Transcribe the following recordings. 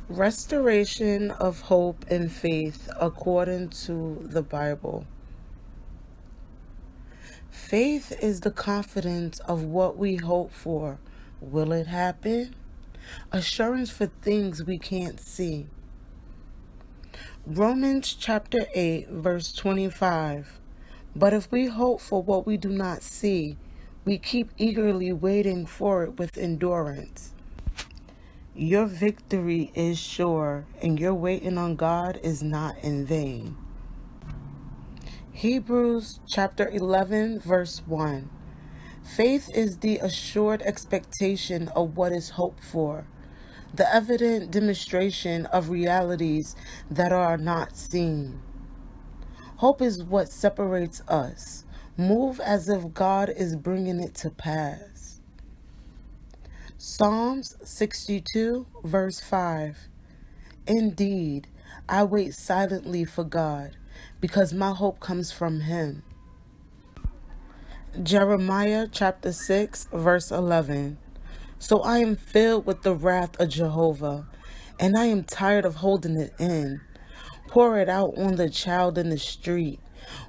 Restoration of hope and faith according to the Bible. Faith is the confidence of what we hope for. Will it happen? Assurance for things we can't see. Romans chapter 8, verse 25. But if we hope for what we do not see, we keep eagerly waiting for it with endurance. Your victory is sure, and your waiting on God is not in vain. Hebrews chapter 11, verse 1. Faith is the assured expectation of what is hoped for, the evident demonstration of realities that are not seen. Hope is what separates us. Move as if God is bringing it to pass. Psalms 62, verse 5. Indeed, I wait silently for God, because my hope comes from Him. Jeremiah chapter 6, verse 11. So I am filled with the wrath of Jehovah, and I am tired of holding it in. Pour it out on the child in the street,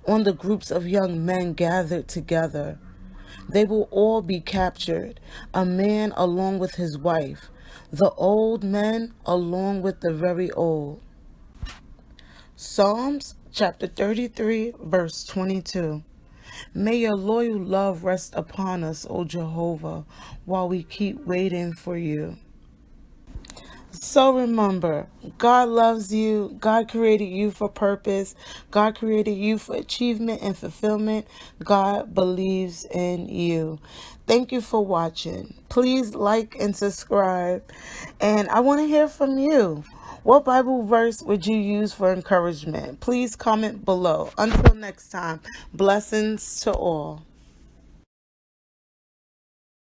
on the groups of young men gathered together. They will all be captured, a man along with his wife, the old men along with the very old. Psalms chapter 33, verse 22. May your loyal love rest upon us, O Jehovah, while we keep waiting for you. So remember, God loves you. God created you for purpose. God created you for achievement and fulfillment. God believes in you. Thank you for watching. Please like and subscribe. And I want to hear from you. What Bible verse would you use for encouragement? Please comment below. Until next time, blessings to all.